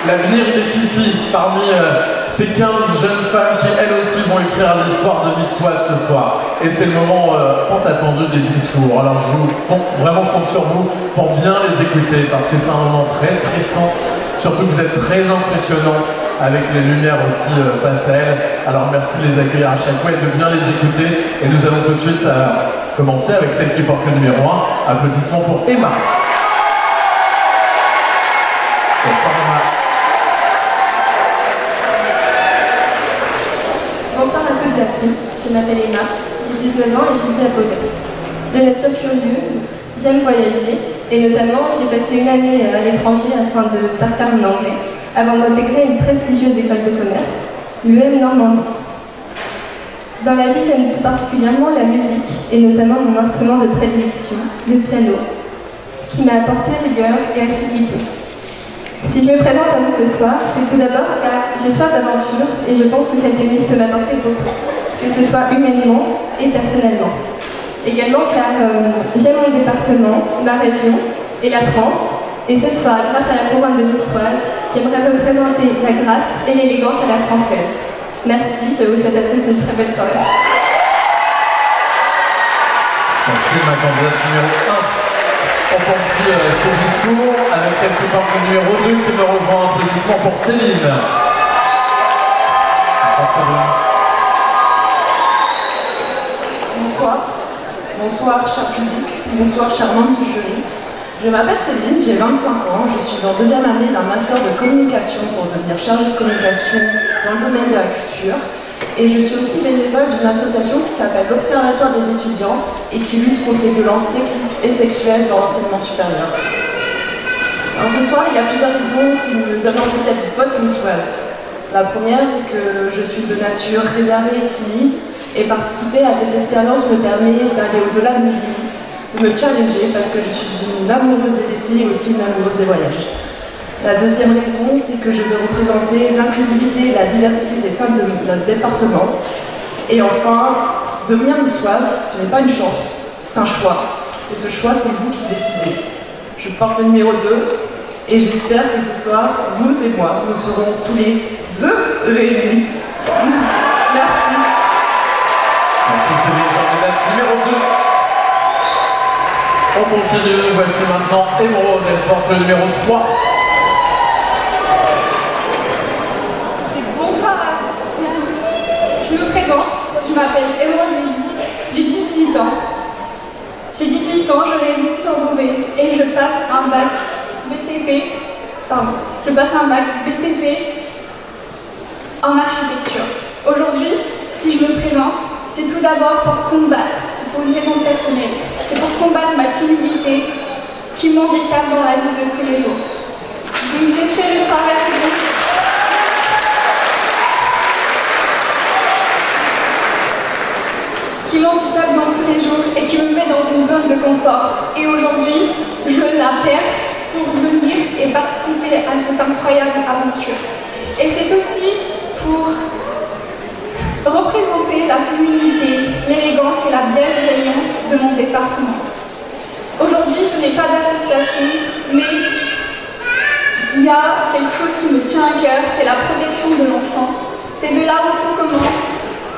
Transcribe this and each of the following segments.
L'avenir, il est ici, parmi ces 15 jeunes femmes qui, elles aussi, vont écrire l'histoire de Miss Oise ce soir. Et c'est le moment tant attendu des discours. Alors, vraiment, je compte sur vous pour bien les écouter, parce que c'est un moment très stressant. Surtout que vous êtes très impressionnants, avec les lumières aussi face à elles. Alors, merci de les accueillir à chaque fois et de bien les écouter. Et nous allons tout de suite commencer avec celle qui porte le numéro 1. Applaudissements pour Emma. Bonsoir, Emma. Bonsoir à toutes et à tous, je m'appelle Emma, j'ai 19 ans et je vis à Beauvais. De nature curieuse, j'aime voyager et notamment j'ai passé une année à l'étranger afin de partir en anglais avant d'intégrer une prestigieuse école de commerce, l'UM Normandie. Dans la vie, j'aime tout particulièrement la musique et notamment mon instrument de prédilection, le piano, qui m'a apporté rigueur et assiduité. Si je me présente à vous ce soir, c'est tout d'abord car j'ai soif d'aventure et je pense que cette émission peut m'apporter beaucoup, que ce soit humainement et personnellement. Également car j'aime mon département, ma région et la France, et ce soir, grâce à la couronne de Miss Oise, j'aimerais représenter la grâce et l'élégance à la française. Merci, je vous souhaite à tous une très belle soirée. Merci, ma candidate numéro 1. On poursuit ces discours avec celle qui porte le numéro 2 qui me rejoint. Applaudissements pour Céline. Bonsoir. Bonsoir, cher public. Bonsoir, chers membres du jury. Je m'appelle Céline, j'ai 25 ans. Je suis en deuxième année d'un master de communication pour devenir chargée de communication dans le domaine de la culture. Et je suis aussi bénévole d'une association qui s'appelle l'Observatoire des étudiants et qui lutte contre les violences sexistes et sexuelles dans l'enseignement supérieur. Alors ce soir, il y a plusieurs raisons qui me donnent envie d'être votre Miss Oise. La première, c'est que je suis de nature réservée et timide et participer à cette expérience me permet d'aller au-delà de mes limites, de me challenger parce que je suis une amoureuse des défis et aussi une amoureuse des voyages. La deuxième raison, c'est que je veux représenter l'inclusivité et la diversité des femmes de notre département. Et enfin, devenir Miss Oise, ce n'est pas une chance, c'est un choix. Et ce choix, c'est vous qui décidez. Je porte le numéro 2 et j'espère que ce soir, vous et moi, nous serons tous les deux réunis. Merci. Merci Céline, candidate numéro 2. On continue, voici maintenant Émeraude, elle porte le numéro 3. Je me présente, je m'appelle Émeraude Lévy, j'ai 18 ans. J'ai 18 ans, je réside sur Beauvais et je passe un bac BTP en architecture. Aujourd'hui, si je me présente, c'est tout d'abord pour combattre, c'est pour une raison personnelle, c'est pour combattre ma timidité qui m'handicape dans la vie de tous les jours. Donc j'ai fait le parallèle. Qui m'handicape dans tous les jours et qui me met dans une zone de confort. Et aujourd'hui, je la perce pour venir et participer à cette incroyable aventure. Et c'est aussi pour représenter la féminité, l'élégance et la bienveillance de mon département. Aujourd'hui, je n'ai pas d'association, mais il y a quelque chose qui me tient à cœur, c'est la protection de l'enfant. C'est de là où tout commence.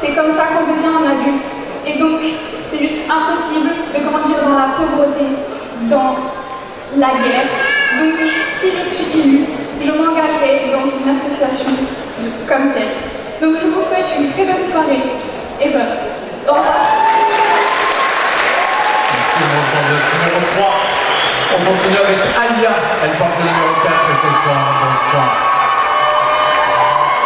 C'est comme ça qu'on devient un adulte. Et donc, c'est juste impossible de grandir dans la pauvreté, dans la guerre. Donc, si je suis élue, je m'engagerai dans une association comme telle. Donc, je vous souhaite une très bonne soirée. Et ben, au revoir. Merci, mon candidate numéro 3. On continue avec Alia, elle porte le numéro 4 ce soir. Bonsoir.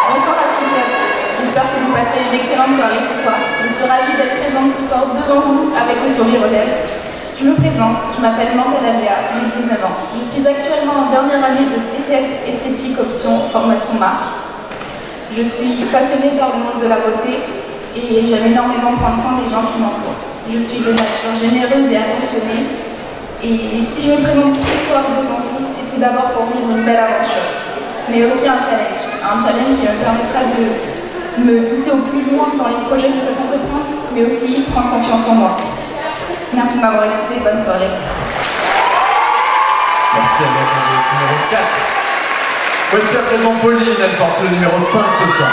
Bonsoir à toutes et à tous. J'espère que vous passez une excellente soirée ce soir. Je suis ravie d'être présente ce soir devant vous avec le sourire aux lèvres. Je me présente, je m'appelle Mantel Aléa, j'ai 19 ans. Je suis actuellement en dernière année de BTS esthétique option formation marque. Je suis passionnée par le monde de la beauté et j'aime énormément prendre soin des gens qui m'entourent. Je suis de nature généreuse et attentionnée. Et si je me présente ce soir devant vous, c'est tout d'abord pour vivre une belle aventure, mais aussi un challenge. Un challenge qui me permettra de me pousser au plus loin dans les projets que je souhaite entreprendre, mais aussi prendre confiance en moi. Merci de m'avoir écouté, bonne soirée. Merci à votre numéro 4. Voici à présent Pauline, elle porte le numéro 5 ce soir.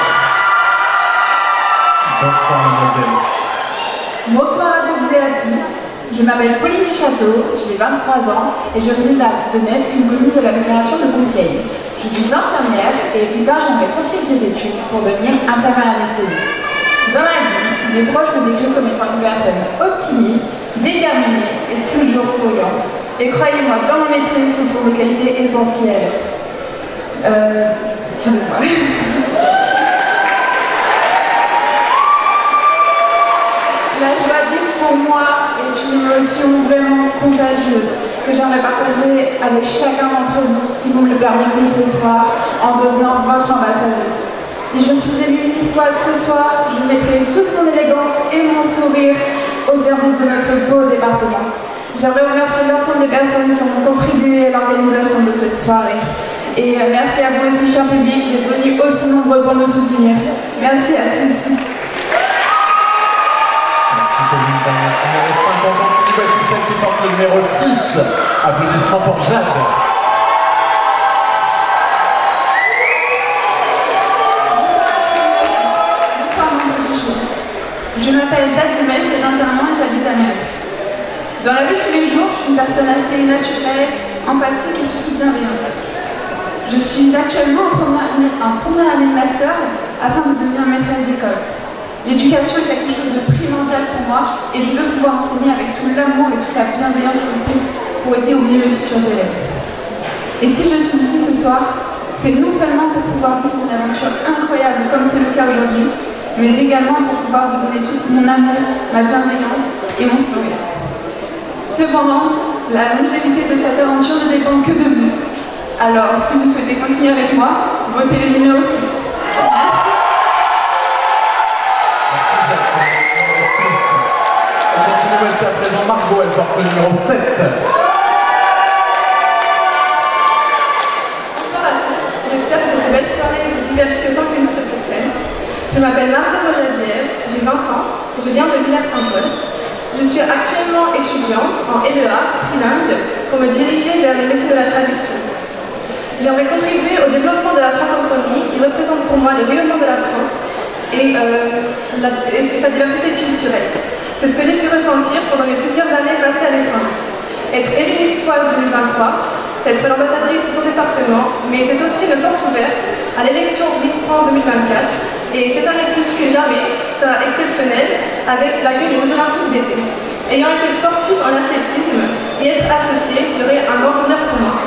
Bonsoir mademoiselle. Bonsoir à toutes et à tous. Je m'appelle Pauline Duchâteau, j'ai 23 ans et je réside à Venette, une commune de l'agglomération de Compiègne. Je suis infirmière et plus tard j'aimerais poursuivre des études pour devenir infirmière anesthésiste. Dans ma vie, mes proches me décrivent comme étant une personne optimiste, déterminée et toujours souriante. Et croyez-moi, dans mon métier, ce sont des qualités essentielles. Excusez-moi. La joie de vivre pour moi est une émotion vraiment contagieuse que j'aimerais partager avec chacun d'entre vous, si vous me le permettez ce soir, en devenant votre ambassadrice. Si je suis élue niçoise ce soir, je mettrai toute mon élégance et mon sourire au service de notre beau département. J'aimerais remercier l'ensemble des personnes qui ont contribué à l'organisation de cette soirée. Et merci à vous aussi, cher public, d'être venus aussi nombreux pour nous soutenir. Merci à tous. Merci Pauline, numéro 5, on continue, voici celle qui porte le numéro 6. Applaudissements pour Jade. Je m'appelle Jade Dumel, j'ai 21 ans et j'habite à Metz. Dans la vie de tous les jours, je suis une personne assez naturelle, empathique et surtout bienveillante. Je suis actuellement en première année de master afin de devenir maîtresse d'école. L'éducation est quelque chose de primordial pour moi et je veux pouvoir enseigner avec tout l'amour et toute la bienveillance possible pour aider au mieux mes futurs élèves. Et si je suis ici ce soir, c'est non seulement pour pouvoir vivre une aventure incroyable comme c'est le cas aujourd'hui, mais également pour pouvoir vous donner tout mon amour, ma bienveillance et mon sourire. Cependant, la longévité de cette aventure ne dépend que de vous. Alors, si vous souhaitez continuer avec moi, votez le numéro 6. Merci. Merci Jacques, numéro 6. On continue, voici à présent Margot, elle porte le numéro 7. Bonsoir à tous, j'espère que cette belle soirée vous divertit autant que nous sur cette scène. Je m'appelle Margot Bojadière, j'ai 20 ans et je viens de Villers-Saint-Paul. Je suis actuellement étudiante en LEA, trilingue, pour me diriger vers les métiers de la traduction. J'aimerais contribuer au développement de la francophonie qui représente pour moi le rayonnement de la France et sa diversité culturelle. C'est ce que j'ai pu ressentir pendant mes plusieurs années passées à l'étranger. Être élue niçoise 2023, c'est être l'ambassadrice de son département, mais c'est aussi une porte ouverte à l'élection Miss France 2024. Et cette année plus que jamais sera exceptionnelle avec l'accueil des Jeux Olympiques d'été. Ayant été sportive en athlétisme, y être associée serait un grand honneur pour moi.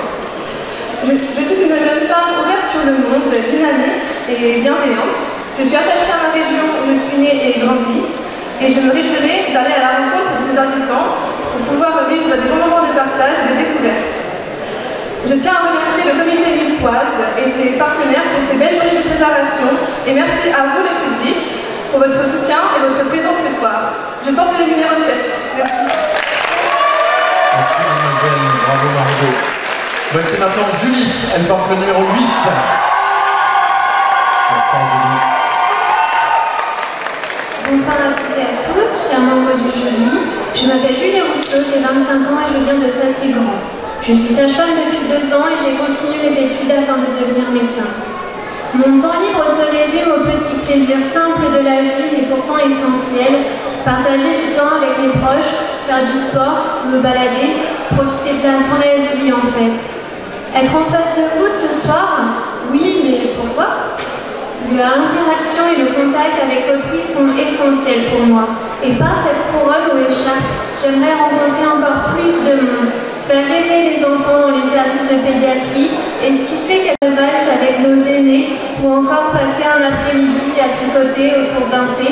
Je suis une jeune femme ouverte sur le monde, dynamique et bienveillante. Je suis attachée à ma région où je suis née et grandie. Et je me réjouirai d'aller à la rencontre de ses habitants pour pouvoir vivre des bons moments de partage et de découverte. Je tiens à remercier le comité niçoise et ses partenaires pour ces belles journées de préparation et merci à vous le public pour votre soutien et votre présence ce soir. Je porte le numéro 7. Merci. Merci mademoiselle, bravo Margot. Voici maintenant Julie, elle porte le numéro 8. Bonsoir Julie. Bonsoir à toutes et à tous, chers membres du jury. Je m'appelle Julie Rousseau, j'ai 25 ans et je viens de Saint-Cyran. Je suis sage-femme depuis 2 ans et j'ai continué mes études afin de devenir médecin. Mon temps libre se résume aux petits plaisirs simples de la vie et pourtant essentiels. Partager du temps avec mes proches, faire du sport, me balader, profiter de la vraie vie en fait. Être en face de vous ce soir, oui, mais pourquoi? L'interaction et le contact avec autrui sont essentiels pour moi. Et par cette couronne ou écharpe, j'aimerais rencontrer encore plus de monde. Faire rêver les enfants dans les services de pédiatrie, esquisser quelques valses avec nos aînés ou encore passer un après-midi à tricoter autour d'un thé.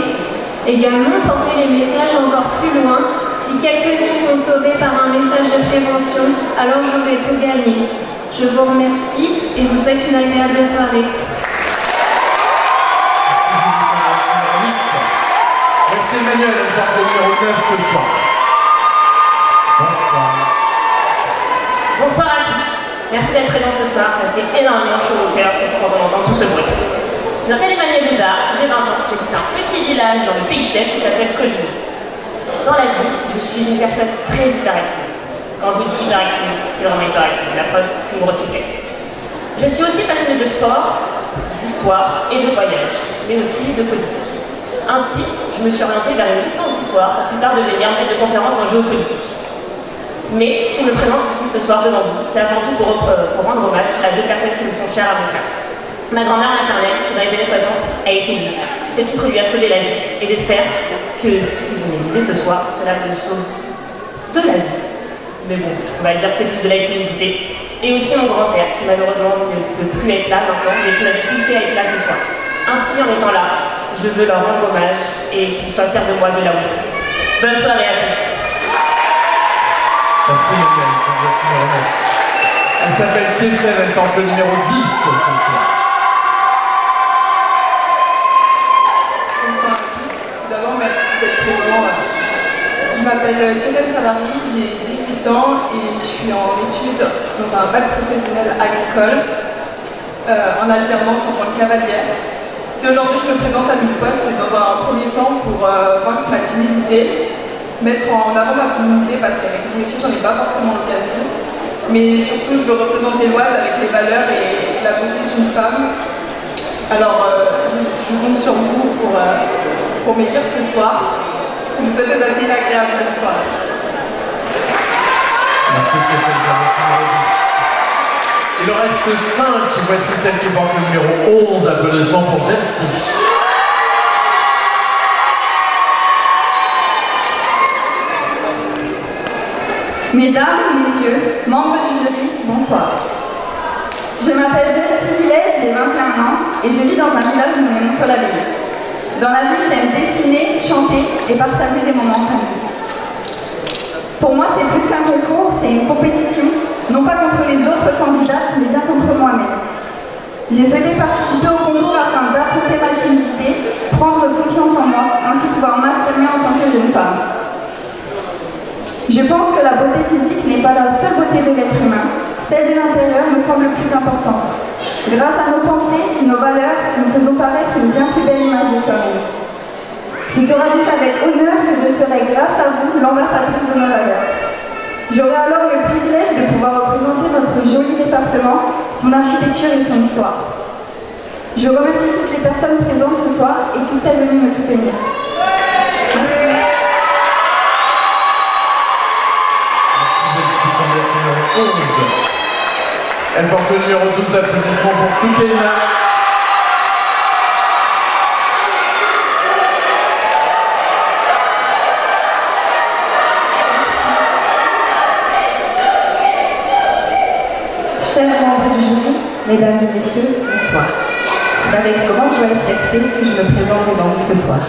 Également porter les messages encore plus loin. Si quelques vies sont sauvées par un message de prévention, alors j'aurai tout gagné. Je vous remercie et vous souhaite une agréable soirée. Merci Emmanuel, elle porte le numéro 9 ce soir. Bonsoir. Bonsoir à tous. Merci d'être présents ce soir, ça fait énormément chaud au cœur, c'est quand on entend tout ce bruit. Je m'appelle Emmanuel Boudard, j'ai 20 ans, j'habite un petit village dans le pays de Tête qui s'appelle Coligny. Dans la vie, je suis une personne très hyperactive. Quand je vous dis hyperactive, c'est vraiment hyperactive, la preuve, je suis une grosse pipette. Je suis aussi passionnée de sport, d'histoire et de voyage, mais aussi de politique. Ainsi, je me suis orientée vers une licence d'histoire pour plus tard devenir maître de conférence en géopolitique. Mais si je me présente ici ce soir devant vous, c'est avant tout pour rendre hommage à deux personnes qui me sont chères à mon cœur. Ma grand-mère maternelle, qui dans les années 60 a été Miss. Ce titre lui a sauvé la vie, et j'espère que si vous me lisez ce soir, cela vous sauve de la vie. Mais bon, on va dire que c'est plus de la timidité. Et aussi mon grand-père, qui malheureusement ne peut plus être là maintenant, mais qui m'avait poussé à être là ce soir. Ainsi, en étant là, je veux leur rendre hommage et qu'ils soient fiers de moi de là où ils sont. Bonne soirée à tous. Merci Muriel. Elle s'appelle Tiefel, elle porte le numéro 10 ce soir. Bonsoir à tous. Tout d'abord, merci d'être présent. Je m'appelle Tiefel Salari, j'ai 18 ans et je suis en études dans un bac professionnel agricole en alternance en tant que cavalière. Si aujourd'hui je me présente à Miss West, c'est dans un premier temps pour vaincre ma timidité, mettre en avant ma féminité parce qu'avec mon métier j'en ai pas forcément l'occasion, mais surtout je veux représenter l'Oise avec les valeurs et la beauté d'une femme. Alors je compte sur vous pour m'élire ce soir. Je vous souhaite de passer une agréable soirée. Merci Tiefel pour votre numéro 10. Il en reste 5, voici celle qui porte le numéro 11, applaudissements pour Jensi. Mesdames, messieurs, membres du jury, bonsoir. Je m'appelle Jensi Villette, j'ai 21 ans et je vis dans un village nommé Montceau-l'Abbaye. Dans la vie, j'aime dessiner, chanter et partager des moments en famille. Pour moi, c'est plus qu'un concours, c'est une compétition, non pas contre les autres candidates, mais bien contre moi-même. J'ai souhaité participer au concours afin d'affronter ma timidité, prendre confiance en moi, ainsi pouvoir m'affirmer en tant que jeune femme. Je pense que la beauté physique n'est pas la seule beauté de l'être humain. Celle de l'intérieur me semble plus importante. Grâce à nos pensées, nos valeurs, nous faisons paraître une bien plus belle image de soi-même. Ce sera donc avec honneur que je serai, grâce à vous, l'ambassadrice de nos valeurs. J'aurai alors le privilège de pouvoir représenter notre joli département, son architecture et son histoire. Je remercie toutes les personnes présentes ce soir et toutes celles venues me soutenir. Merci. Elle porte le numéro 12, applaudissements pour Soukaina. Chers membres du jury, mesdames et messieurs, bonsoir. C'est avec grande joie et fierté que je me présente devant vous ce soir.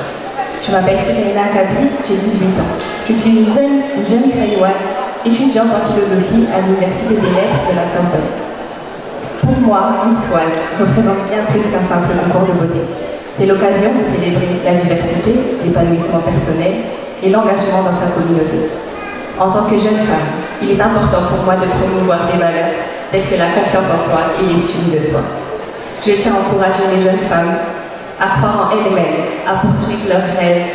Je m'appelle Soukaina Kabli, j'ai 18 ans. Je suis une jeune crayoise, étudiante en philosophie à l'Université des Lettres de la Sorbonne. Pour moi, Miss Oise représente bien plus qu'un simple concours de beauté. C'est l'occasion de célébrer la diversité, l'épanouissement personnel et l'engagement dans sa communauté. En tant que jeune femme, il est important pour moi de promouvoir des valeurs telles que la confiance en soi et l'estime de soi. Je tiens à encourager les jeunes femmes à croire en elles-mêmes, à poursuivre leurs rêves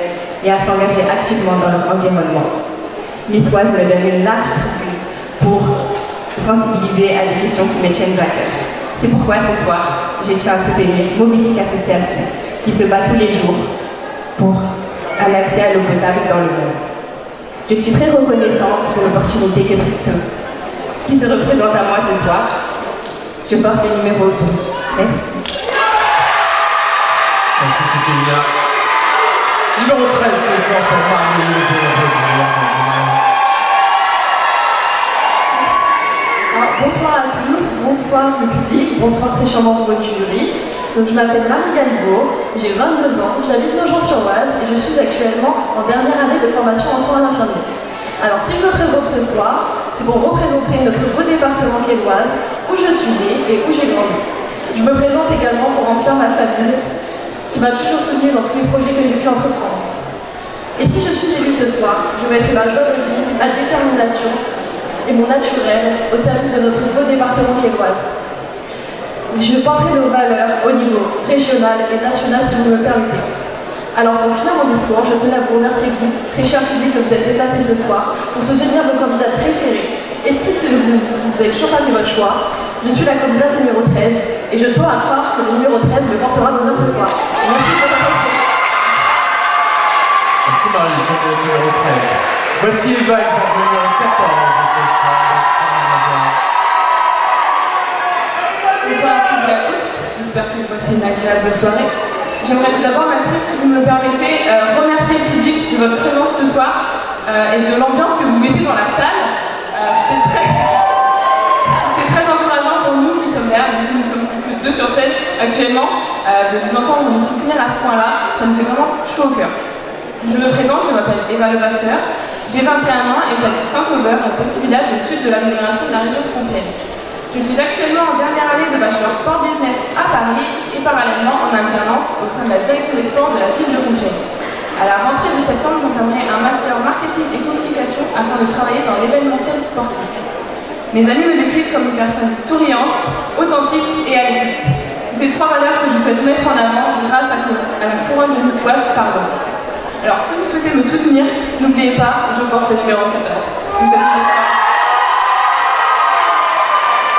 et à s'engager activement dans leur environnement. Miss Oise me donne une large tribune pour sensibiliser à des questions qui me tiennent à cœur. C'est pourquoi ce soir, je tiens à soutenir Mobility Association, qui se bat tous les jours pour un accès à l'eau potable dans le monde. Je suis très reconnaissante de l'opportunité que qui se représente à moi ce soir. Je porte le numéro 12. Merci. Merci Soukaina. Numéro 13 ce soir pour Marie. Bonsoir à tous, bonsoir le public, bonsoir très chers membres du jury. Donc, je m'appelle Marie Galibourg, j'ai 22 ans, j'habite Nogent-sur-Oise et je suis actuellement en dernière année de formation en soins infirmiers. Alors si je me présente ce soir, c'est pour représenter notre beau département qu'est l'Oise, où je suis née et où j'ai grandi. Je me présente également pour en fier ma famille, qui m'a toujours soutenue dans tous les projets que j'ai pu entreprendre. Et si je suis élue ce soir, je mettrai ma joie de vivre, ma détermination et mon naturel au service de notre beau département qu'est l'Oise. Je porterai nos valeurs au niveau régional et national si vous me le permettez. Alors pour finir mon discours, je tenais à vous remercier vous, très cher public, que vous êtes déplacés ce soir pour soutenir vos candidats préférés. Et si vous n'avez toujours pas fait votre choix, Je suis la candidate numéro 13 et je tends à croire que le numéro 13 me portera bonheur ce soir. Merci pour votre attention. Merci Marie, candidate numéro 13. Voici Eva avec le numéro 14 de ce soir. Bonsoir à toutes et à tous, j'espère que vous passez une agréable soirée. J'aimerais tout d'abord, Maxime, si vous me permettez, remercier le public de votre présence ce soir et de l'ambiance que vous mettez dans la salle. C'était très encourageant pour nous qui sommes là, même si nous sommes plus que 2 sur 7 actuellement, de vous entendre nous soutenir à ce point-là, ça me fait vraiment chaud au cœur. Je me présente, je m'appelle Eva Levasseur, j'ai 21 ans et j'habite Saint-Sauveur, un petit village au sud de l'agglomération de la région de Compiègne. Je suis actuellement en dernière année de bachelor sport business à Paris et parallèlement en alternance au sein de la direction des sports de la ville de Compiègne. À la rentrée de septembre, j'entamerai un master marketing et communication afin de travailler dans l'événementiel sportif. Mes amis me décrivent comme une personne souriante, authentique et à l'écoute. C'est ces 3 valeurs que je souhaite mettre en avant grâce à la couronne de niçoise Pardon. Alors si vous souhaitez me soutenir, n'oubliez pas, je porte le numéro 14. Vous êtes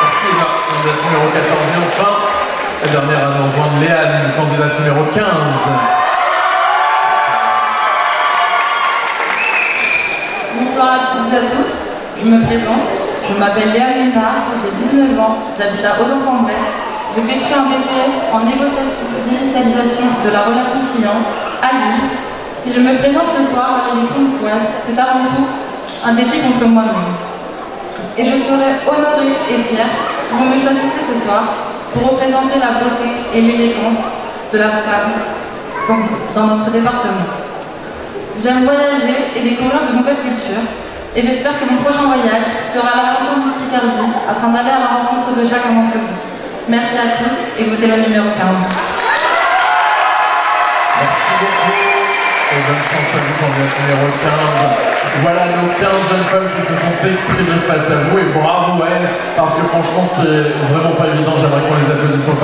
Merci Eva, candidate numéro 14. Et enfin, la dernière à nous rejoindre, Léane, candidate numéro 15. Bonsoir à toutes et à tous, je me présente, je m'appelle Léane Ménard, j'ai 19 ans, j'habite à Audon-Cambrai. J'effectue un BTS en négociation et digitalisation de la relation client à Lille. Si je me présente ce soir à l'élection niçoise, c'est avant tout un défi contre moi-même. Et je serai honorée et fière si vous me choisissez ce soir pour représenter la beauté et l'élégance de la femme dans notre département. J'aime voyager et découvrir de nouvelles cultures et j'espère que mon prochain voyage sera l'aventure Miss Picardie afin d'aller à la rencontre de chacun d'entre vous. Merci à tous et votez le numéro 15. Merci beaucoup. Et bonne chance à vous, candidate numéro 15. Voilà nos 15 jeunes femmes qui se sont exprimées face à vous et bravo à elles parce que franchement c'est vraiment pas évident, j'aimerais qu'on les applaudisse encore.